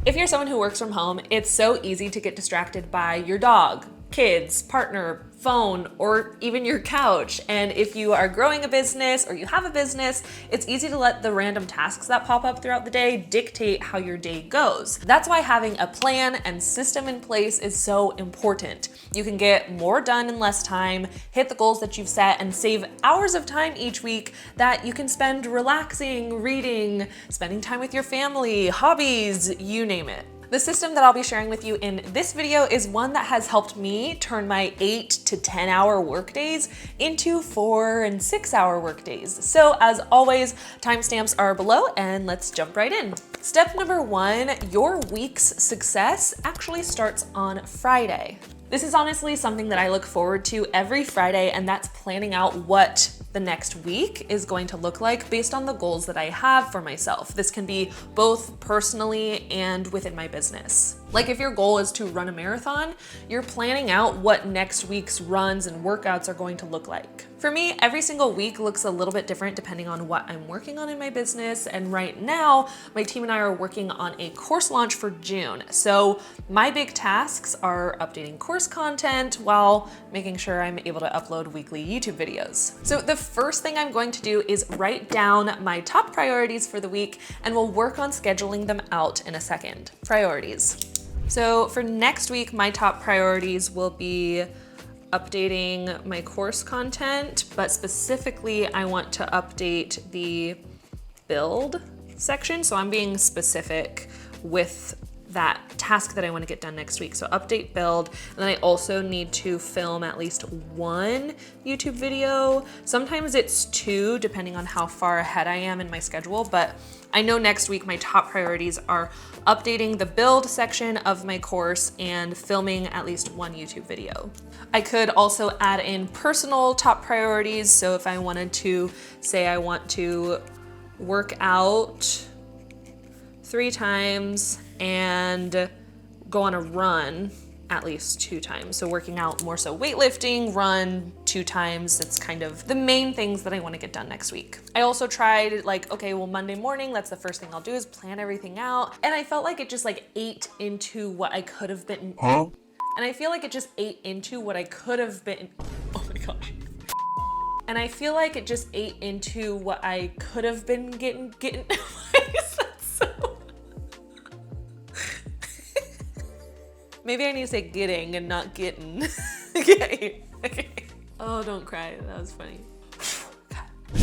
If you're someone who works from home, it's so easy to get distracted by your dog, kids, partner, phone, or even your couch. And if you are growing a business or you have a business, it's easy to let the random tasks that pop up throughout the day dictate how your day goes. That's why having a plan and system in place is so important. You can get more done in less time, hit the goals that you've set, and save hours of time each week that you can spend relaxing, reading, spending time with your family, hobbies, you name it. The system that I'll be sharing with you in this video is one that has helped me turn my 8 to 10 hour workdays into 4 and 6 hour workdays. So as always, timestamps are below and let's jump right in. Step number 1, your week's success actually starts on Friday. This is honestly something that I look forward to every Friday, and that's planning out what the next week is going to look like based on the goals that I have for myself. This can be both personally and within my business. Like if your goal is to run a marathon, you're planning out what next week's runs and workouts are going to look like. For me, every single week looks a little bit different depending on what I'm working on in my business. And right now, my team and I are working on a course launch for June. So my big tasks are updating course content while making sure I'm able to upload weekly YouTube videos. So the first thing I'm going to do is write down my top priorities for the week, and we'll work on scheduling them out in a second. Priorities. So for next week, my top priorities will be updating my course content, but specifically I want to update the build section. So I'm being specific with that task that I want to get done next week. So update build, and then I also need to film at least 1 YouTube video. Sometimes it's 2, depending on how far ahead I am in my schedule, but I know next week my top priorities are updating the build section of my course and filming at least 1 YouTube video. I could also add in personal top priorities. So if I wanted to say I want to work out 3 times and go on a run at least 2 times. So working out more so weightlifting, run 2 times. It's kind of the main things that I want to get done next week. I also tried like, okay, well Monday morning, that's the first thing I'll do is plan everything out. And I felt like it just like ate into what I could have been. And I feel like it just ate into what I could have been. Oh my gosh. And I feel like it just ate into what I could have been getting. Why is that so? Maybe I need to say getting and not getting. Okay. Oh, don't cry. That was funny.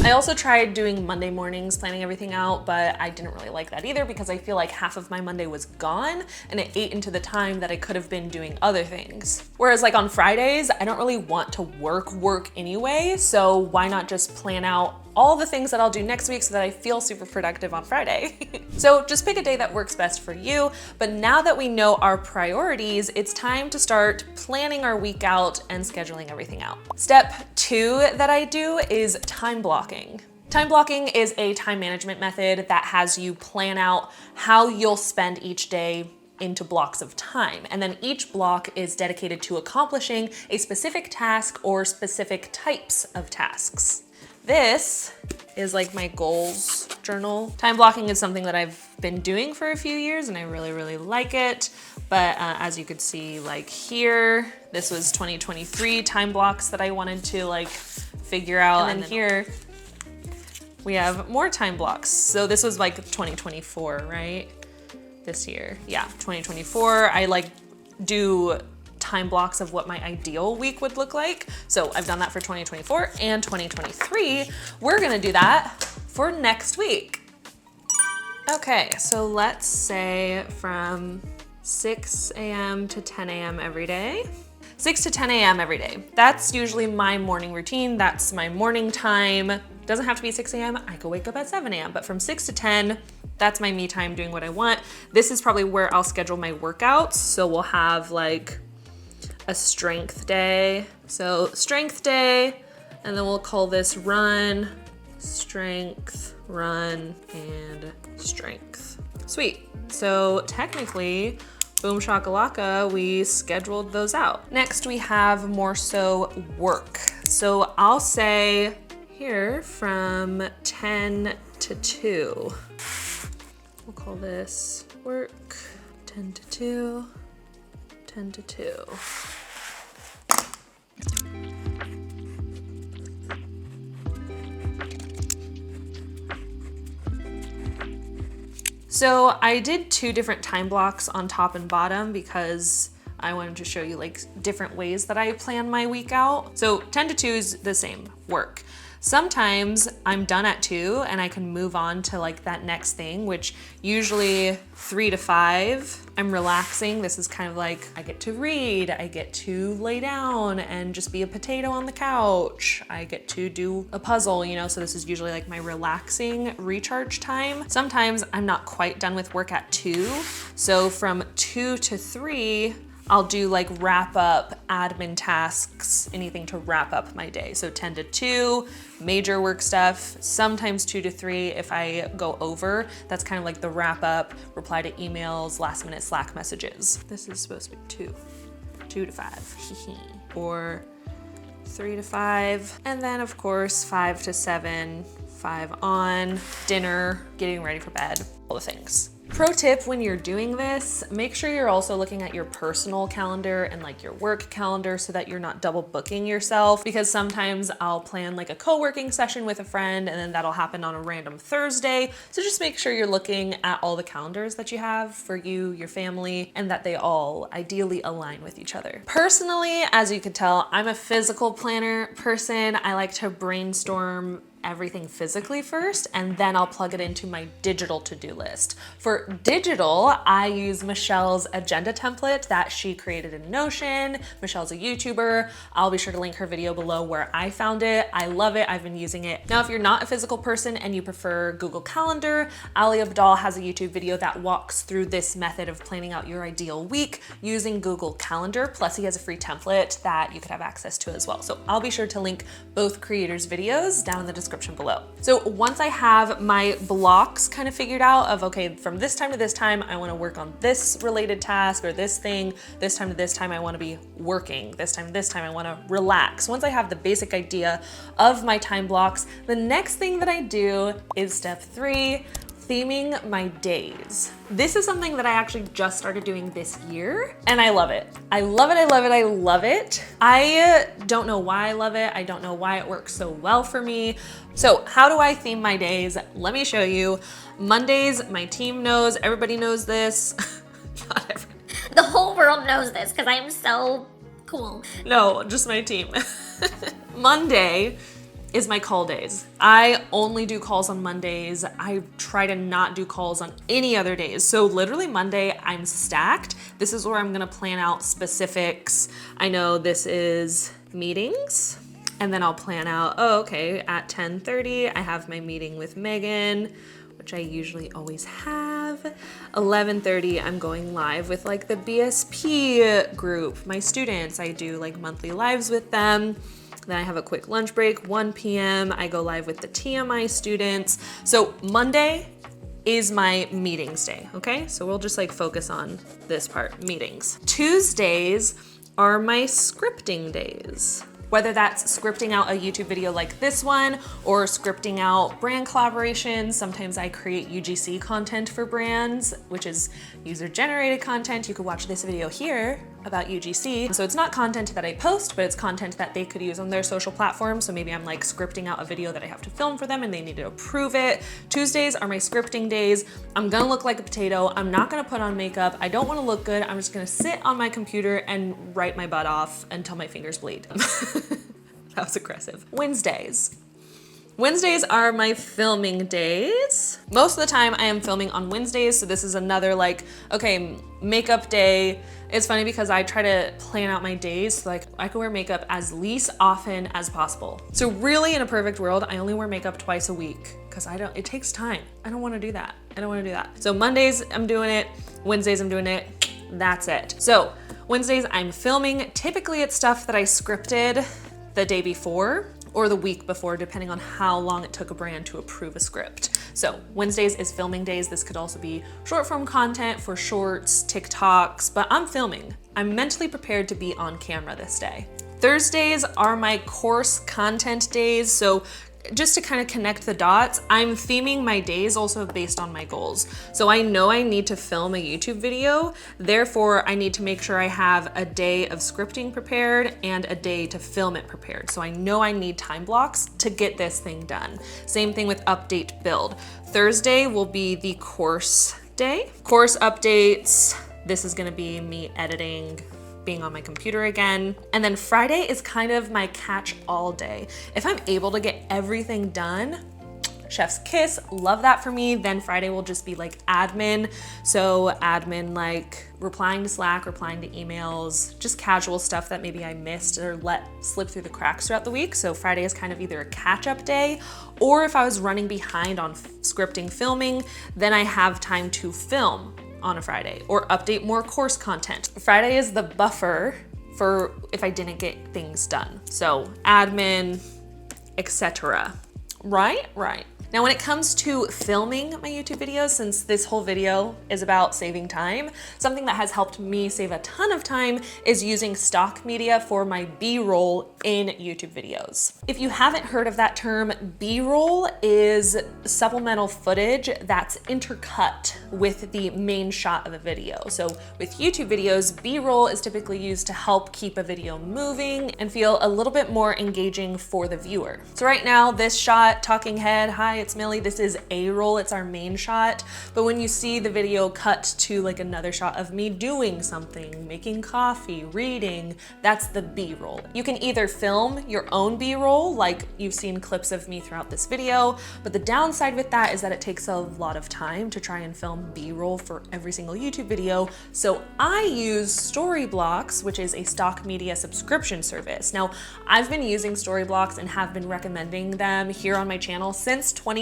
I also tried doing Monday mornings, planning everything out, but I didn't really like that either because I feel like half of my Monday was gone and it ate into the time that I could have been doing other things. Whereas like on Fridays, I don't really want to work anyway, so why not just plan out all the things that I'll do next week so that I feel super productive on Friday. So just pick a day that works best for you. But now that we know our priorities, it's time to start planning our week out and scheduling everything out. Step 2 that I do is time blocking. Time blocking is a time management method that has you plan out how you'll spend each day into blocks of time. And then each block is dedicated to accomplishing a specific task or specific types of tasks. This is like my goals journal. Time blocking is something that I've been doing for a few years and I really like it. But as you could see, like here, this was 2023 time blocks that I wanted to like figure out. And then here we have more time blocks. So this was like 2024, right? This year, yeah, 2024. I like do time blocks of what my ideal week would look like. So I've done that for 2024 and 2023. We're gonna do that for next week. Okay, so let's say from 6 a.m. to 10 a.m. every day. 6 to 10 a.m. every day. That's usually my morning routine. That's my morning time. Doesn't have to be 6 a.m. I could wake up at 7 a.m. But from 6 to 10, that's my me time doing what I want. This is probably where I'll schedule my workouts. So we'll have like a strength day. So strength day, and then we'll call this run, strength, run, and strength. Sweet. So technically, boom shakalaka, we scheduled those out. Next, we have more so work. So I'll say here from 10 to 2. We'll call this work. 10 to 2, 10 to 2. So I did 2 different time blocks on top and bottom because I wanted to show you like different ways that I plan my week out. So 10 to 2 is the same work. Sometimes I'm done at 2 and I can move on to like that next thing, which usually 3 to 5, I'm relaxing. This is kind of like I get to read, I get to lay down and just be a potato on the couch. I get to do a puzzle, you know, so this is usually like my relaxing recharge time. Sometimes I'm not quite done with work at 2. So from 2 to 3, I'll do like wrap up admin tasks, anything to wrap up my day. So 10 to 2, major work stuff, sometimes 2 to 3 if I go over. That's kind of like the wrap up, reply to emails, last minute Slack messages. This is supposed to be 2 to 5, or 3 to 5. And then of course 5 to 7, 5 on, dinner, getting ready for bed, all the things. Pro tip when you're doing this, make sure you're also looking at your personal calendar and like your work calendar so that you're not double booking yourself, because sometimes I'll plan like a co-working session with a friend and then that'll happen on a random Thursday. So just make sure you're looking at all the calendars that you have for you, your family, and that they all ideally align with each other. Personally, as you can tell, I'm a physical planner person. I like to brainstorm everything physically first, and then I'll plug it into my digital to-do list. For digital, I use Michelle's agenda template that she created in Notion. Michelle's a YouTuber. I'll be sure to link her video below where I found it. I love it. I've been using it. Now, if you're not a physical person and you prefer Google Calendar, Ali Abdal has a YouTube video that walks through this method of planning out your ideal week using Google Calendar. Plus, he has a free template that you could have access to as well. So I'll be sure to link both creators' videos down in the description below. So once I have my blocks kind of figured out of, okay, from this time to this time, I want to work on this related task or this thing. This time to this time, I want to be working. This time to this time, I want to relax. Once I have the basic idea of my time blocks, the next thing that I do is step 3, theming my days. This is something that I actually just started doing this year, and I love it. I love it, I love it, I love it. I don't know why I love it. I don't know why it works so well for me. So how do I theme my days? Let me show you. Mondays, my team knows, everybody knows this. Not everybody. The whole world knows this because I am so cool. No, just my team. Monday is my call days. I only do calls on Mondays. I try to not do calls on any other days. So literally Monday, I'm stacked. This is where I'm gonna plan out specifics. I know this is meetings, and then I'll plan out, oh, okay, at 10:30, I have my meeting with Megan, which I usually always have. 11:30, I'm going live with like the BSP group, my students. I do like monthly lives with them. Then I have a quick lunch break, 1 p.m. I go live with the TMI students. So Monday is my meetings day, okay? So we'll just like focus on this part, meetings. Tuesdays are my scripting days. Whether that's scripting out a YouTube video like this one or scripting out brand collaborations. Sometimes I create UGC content for brands, which is user-generated content. You could watch this video here about UGC. So it's not content that I post, but it's content that they could use on their social platforms. So maybe I'm like scripting out a video that I have to film for them and they need to approve it. Tuesdays are my scripting days. I'm gonna look like a potato. I'm not gonna put on makeup. I don't wanna look good. I'm just gonna sit on my computer and write my butt off until my fingers bleed. That was aggressive. Wednesdays. Wednesdays are my filming days. Most of the time I am filming on Wednesdays, so this is another like, okay, makeup day. It's funny because I try to plan out my days so like I can wear makeup as least often as possible. So really in a perfect world, I only wear makeup twice a week because it takes time. I don't wanna do that. I don't wanna do that. So Mondays I'm doing it, Wednesdays I'm doing it, that's it. So Wednesdays I'm filming. Typically it's stuff that I scripted the day before or the week before, depending on how long it took a brand to approve a script. So Wednesdays is filming days. This could also be short form content for shorts, TikToks, but I'm filming. I'm mentally prepared to be on camera this day. Thursdays are my course content days. So just to kind of connect the dots, I'm theming my days also based on my goals. So I know I need to film a YouTube video, therefore I need to make sure I have a day of scripting prepared and a day to film it prepared. So I know I need time blocks to get this thing done. Same thing with update build. Thursday will be the course day. Course updates, this is gonna be me editing, being on my computer again. And then Friday is kind of my catch-all day. If I'm able to get everything done, chef's kiss, love that for me. Then Friday will just be like admin. So admin, like replying to Slack, replying to emails, just casual stuff that maybe I missed or let slip through the cracks throughout the week. So Friday is kind of either a catch-up day, or if I was running behind on scripting, filming, then I have time to film on a Friday or update more course content. Friday is the buffer for if I didn't get things done. So admin, etc. Right? Now, when it comes to filming my YouTube videos, since this whole video is about saving time, something that has helped me save a ton of time is using stock media for my B-roll in YouTube videos. If you haven't heard of that term, B-roll is supplemental footage that's intercut with the main shot of a video. So with YouTube videos, B-roll is typically used to help keep a video moving and feel a little bit more engaging for the viewer. So right now, this shot, talking head, hi, it's Millie. This is A-roll, it's our main shot. But when you see the video cut to like another shot of me doing something, making coffee, reading, that's the B-roll. You can either film your own B-roll, like you've seen clips of me throughout this video, but the downside with that is that it takes a lot of time to try and film B-roll for every single YouTube video. So I use Storyblocks, which is a stock media subscription service. Now, I've been using Storyblocks and have been recommending them here on my channel since 2021.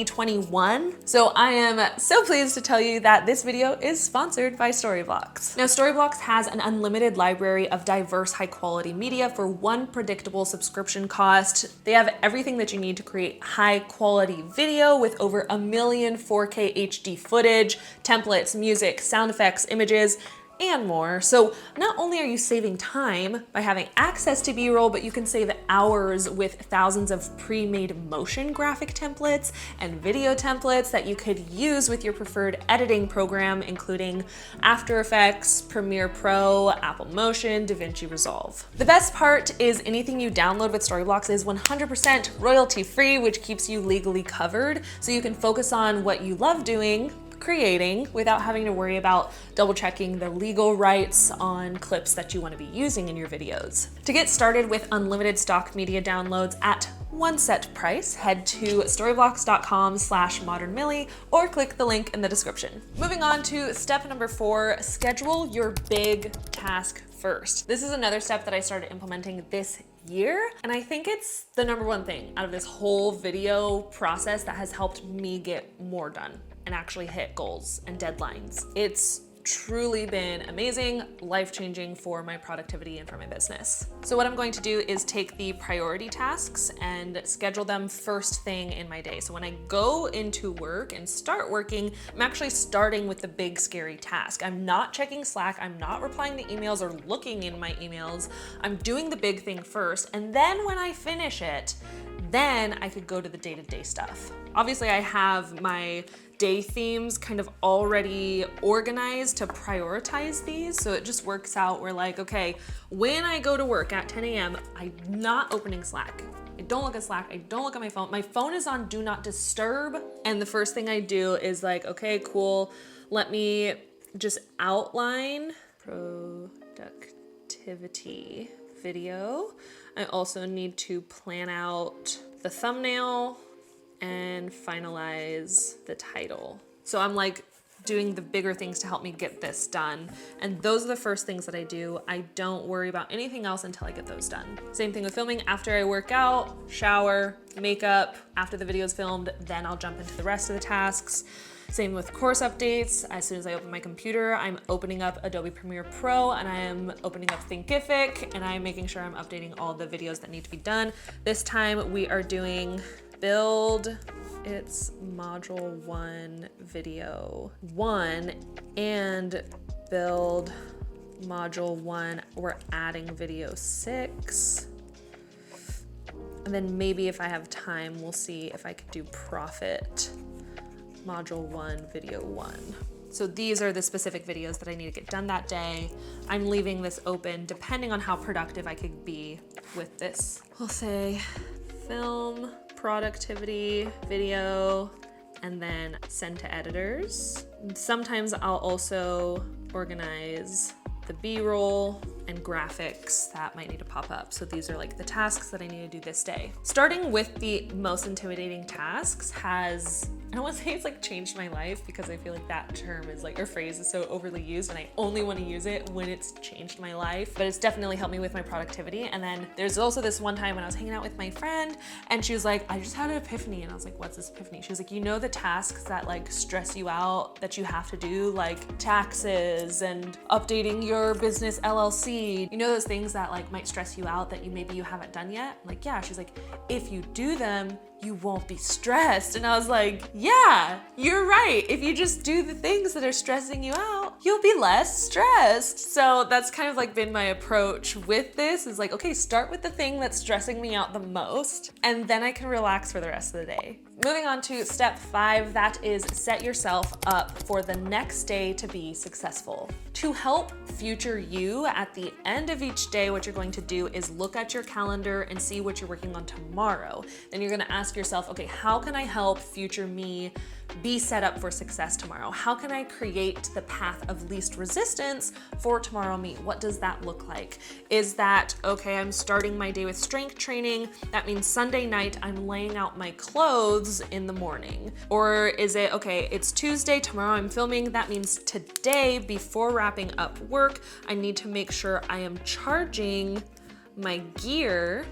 So I am so pleased to tell you that this video is sponsored by Storyblocks. Now, Storyblocks has an unlimited library of diverse, high quality media for one predictable subscription cost. They have everything that you need to create high quality video with over 1 million 4K HD footage, templates, music, sound effects, images, and more. So not only are you saving time by having access to B-roll, but you can save hours with thousands of pre-made motion graphic templates and video templates that you could use with your preferred editing program, including After Effects, Premiere Pro, Apple Motion, DaVinci Resolve. The best part is anything you download with Storyblocks is 100% royalty free, which keeps you legally covered, so you can focus on what you love doing, creating, without having to worry about double checking the legal rights on clips that you want to be using in your videos. To get started with unlimited stock media downloads at one set price, head to storyblocks.com/modernmillie or click the link in the description. Moving on to step number 4, schedule your big task first. This is another step that I started implementing this year, and I think it's the #1 thing out of this whole video process that has helped me get more done and actually hit goals and deadlines. It's truly been amazing, life-changing for my productivity and for my business. So what I'm going to do is take the priority tasks and schedule them first thing in my day. So when I go into work and start working, I'm actually starting with the big scary task. I'm not checking Slack, I'm not replying to emails or looking in my emails. I'm doing the big thing first, and then when I finish it, then I could go to the day-to-day stuff. Obviously, I have my day themes kind of already organized to prioritize these. So it just works out where like, okay, when I go to work at 10 a.m., I'm not opening Slack. I don't look at Slack, I don't look at my phone. My phone is on do not disturb. And the first thing I do is like, okay, cool. Let me just outline productivity video. I also need to plan out the thumbnail and finalize the title. So I'm like doing the bigger things to help me get this done. And those are the first things that I do. I don't worry about anything else until I get those done. Same thing with filming. After I work out, shower, makeup, after the video's filmed, then I'll jump into the rest of the tasks. Same with course updates. As soon as I open my computer, I'm opening up Adobe Premiere Pro and I am opening up Thinkific and I'm making sure I'm updating all the videos that need to be done. This time we are doing build, it's module 1 video 1 and build module 1, we're adding video 6. And then maybe if I have time, we'll see if I could do profit, module 1, video 1. So these are the specific videos that I need to get done that day. I'm leaving this open depending on how productive I could be with this. We'll say film, productivity, video, and then send to editors. Sometimes I'll also organize the B-roll and graphics that might need to pop up. So these are like the tasks that I need to do this day. Starting with the most intimidating tasks has, I don't want to say it's like changed my life, because I feel like that term is like, or phrase is so overly used, and I only want to use it when it's changed my life, but it's definitely helped me with my productivity. And then there's also this one time when I was hanging out with my friend and she was like, I just had an epiphany. And I was like, what's this epiphany? She was like, you know, the tasks that like stress you out that you have to do, like taxes and updating your business LLC, you know, those things that like might stress you out that maybe you haven't done yet? I'm like, yeah. She's like, if you do them, you won't be stressed. And I was like, yeah, you're right. If you just do the things that are stressing you out, you'll be less stressed. So that's kind of like been my approach with this, is like, okay, start with the thing that's stressing me out the most, and then I can relax for the rest of the day. Moving on to step 5, that is set yourself up for the next day to be successful. To help future you, at the end of each day, what you're going to do is look at your calendar and see what you're working on tomorrow. Then you're gonna ask yourself, okay, how can I help future me be set up for success tomorrow? How can I create the path of least resistance for tomorrow me? What does that look like? Is that, okay, I'm starting my day with strength training. That means Sunday night, I'm laying out my clothes in the morning. Or is it, okay, it's Tuesday, tomorrow I'm filming. That means today, before wrapping up work, I need to make sure I am charging my gear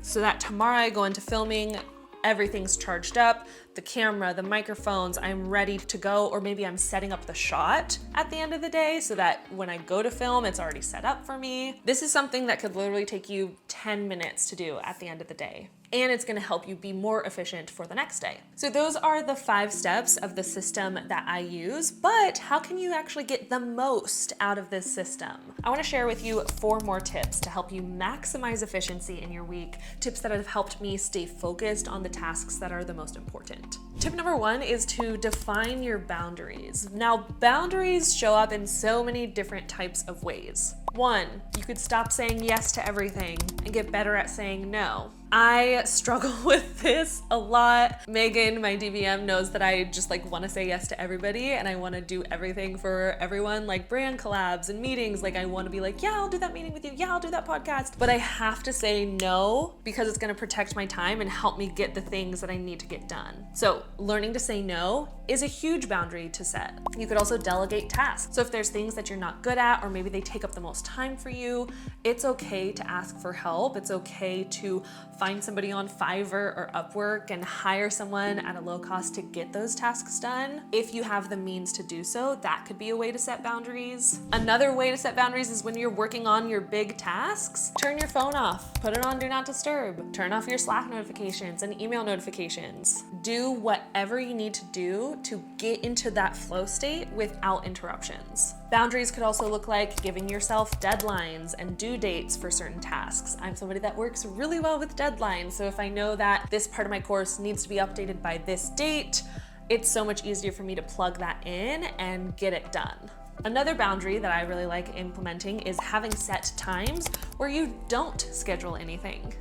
so that tomorrow I go into filming, everything's charged up, the camera, the microphones, I'm ready to go. Or maybe I'm setting up the shot at the end of the day so that when I go to film, it's already set up for me. This is something that could literally take you 10 minutes to do at the end of the day. And it's gonna help you be more efficient for the next day. So those are the 5 steps of the system that I use, but how can you actually get the most out of this system? I wanna share with you 4 more tips to help you maximize efficiency in your week, tips that have helped me stay focused on the tasks that are the most important. Tip number 1 is to define your boundaries. Now, boundaries show up in so many different types of ways. 1, you could stop saying yes to everything and get better at saying no. I struggle with this a lot. Megan, my DVM, knows that I just like want to say yes to everybody and I want to do everything for everyone, like brand collabs and meetings. Like I want to be like, yeah, I'll do that meeting with you. Yeah, I'll do that podcast. But I have to say no because it's going to protect my time and help me get the things that I need to get done. So learning to say no is a huge boundary to set. You could also delegate tasks. So if there's things that you're not good at, or maybe they take up the most time for you, it's okay to ask for help. It's okay to find somebody on Fiverr or Upwork and hire someone at a low cost to get those tasks done. If you have the means to do so, that could be a way to set boundaries. Another way to set boundaries is when you're working on your big tasks, turn your phone off, put it on Do Not Disturb, turn off your Slack notifications and email notifications. Do whatever you need to do to get into that flow state without interruptions. Boundaries could also look like giving yourself deadlines and due dates for certain tasks. I'm somebody that works really well with deadlines, so if I know that this part of my course needs to be updated by this date, it's so much easier for me to plug that in and get it done. Another boundary that I really like implementing is having set times where you don't schedule anything.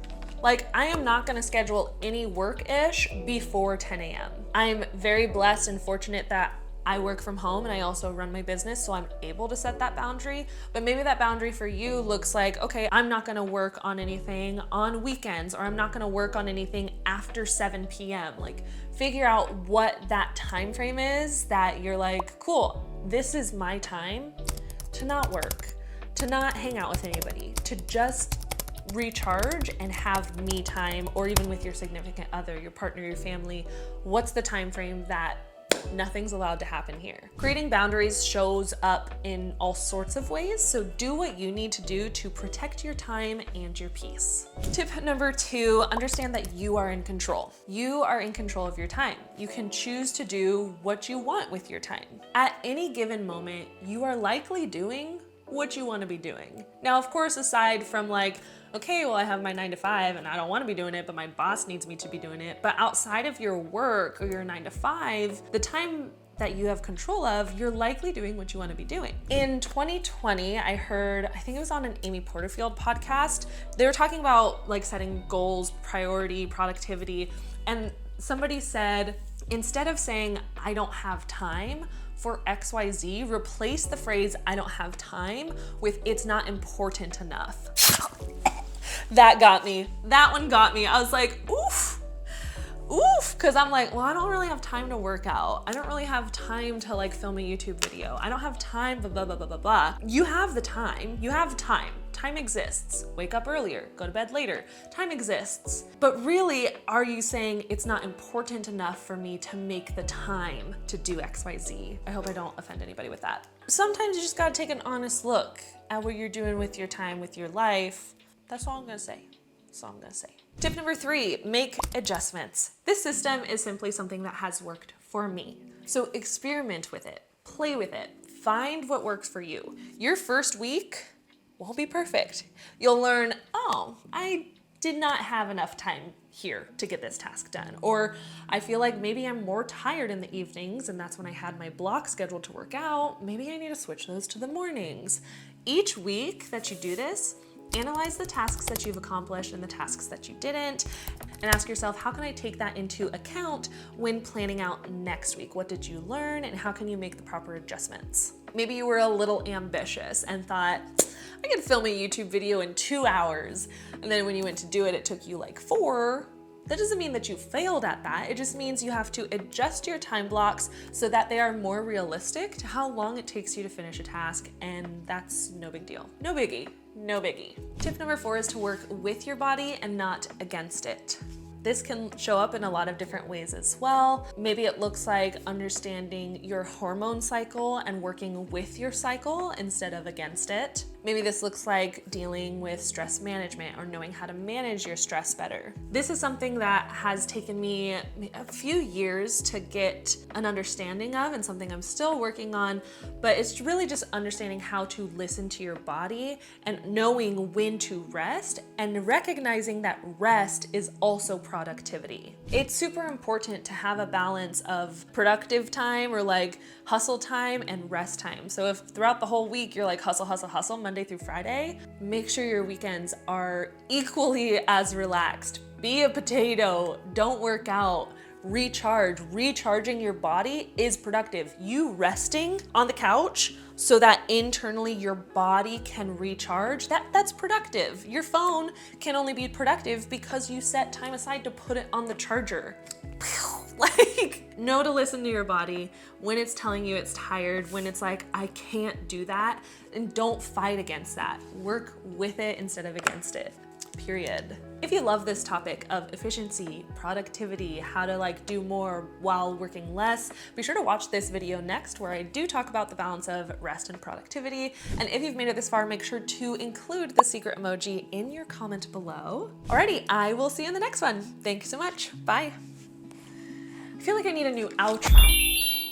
Like, I am not gonna schedule any work-ish before 10 a.m. I'm very blessed and fortunate that I work from home and I also run my business, so I'm able to set that boundary. But maybe that boundary for you looks like, okay, I'm not gonna work on anything on weekends, or I'm not gonna work on anything after 7 p.m. Like, figure out what that time frame is that you're like, cool, this is my time to not work, to not hang out with anybody, to just recharge and have me time, or even with your significant other, your partner, your family. What's the time frame that nothing's allowed to happen here? Creating boundaries shows up in all sorts of ways, so do what you need to do to protect your time and your peace. Tip number 2, understand that you are in control. You are in control of your time. You can choose to do what you want with your time. At any given moment, you are likely doing what you want to be doing. Now, of course, aside from like, okay, well, I have my 9 to 5 and I don't want to be doing it, but my boss needs me to be doing it. But outside of your work or your 9 to 5, the time that you have control of, you're likely doing what you want to be doing. In 2020, I heard, I think it was on an Amy Porterfield podcast, they were talking about like setting goals, priority, productivity, and somebody said, instead of saying, I don't have time for XYZ, replace the phrase, I don't have time, with it's not important enough. That got me. That one got me. I was like, oof. Because I'm like, well, I don't really have time to work out. I don't really have time to like film a YouTube video. I don't have time, blah, blah, blah, blah, blah, blah. You have the time. You have time. Time exists. Wake up earlier, go to bed later. Time exists. But really, are you saying it's not important enough for me to make the time to do XYZ? I hope I don't offend anybody with that. Sometimes you just gotta take an honest look at what you're doing with your time, with your life. That's all I'm gonna say. That's all I'm gonna say. Tip number 3, make adjustments. This system is simply something that has worked for me. So experiment with it, play with it, find what works for you. Your first week won't be perfect. You'll learn, oh, I did not have enough time here to get this task done. Or I feel like maybe I'm more tired in the evenings and that's when I had my block scheduled to work out. Maybe I need to switch those to the mornings. Each week that you do this, analyze the tasks that you've accomplished and the tasks that you didn't, and ask yourself, how can I take that into account when planning out next week? What did you learn and how can you make the proper adjustments? Maybe you were a little ambitious and thought, I could film a YouTube video in 2 hours. And then when you went to do it, it took you like 4. That doesn't mean that you failed at that. It just means you have to adjust your time blocks so that they are more realistic to how long it takes you to finish a task, and that's no big deal. No biggie, no biggie. Tip number 4 is to work with your body and not against it. This can show up in a lot of different ways as well. Maybe it looks like understanding your hormone cycle and working with your cycle instead of against it. Maybe this looks like dealing with stress management or knowing how to manage your stress better. This is something that has taken me a few years to get an understanding of and something I'm still working on, but it's really just understanding how to listen to your body and knowing when to rest and recognizing that rest is also productivity. It's super important to have a balance of productive time or like hustle time and rest time. So if throughout the whole week you're like hustle, hustle, hustle, Monday through Friday, make sure your weekends are equally as relaxed. Be a potato, don't work out, recharge. Recharging your body is productive. You resting on the couch so that internally your body can recharge, that's productive. Your phone can only be productive because you set time aside to put it on the charger. Like, know to listen to your body when it's telling you it's tired, when it's like, I can't do that, and don't fight against that. Work with it instead of against it, period. If you love this topic of efficiency, productivity, how to like do more while working less, be sure to watch this video next where I do talk about the balance of rest and productivity. And if you've made it this far, make sure to include the secret emoji in your comment below. Alrighty, I will see you in the next one. Thank you so much. Bye. I feel like I need a new outro.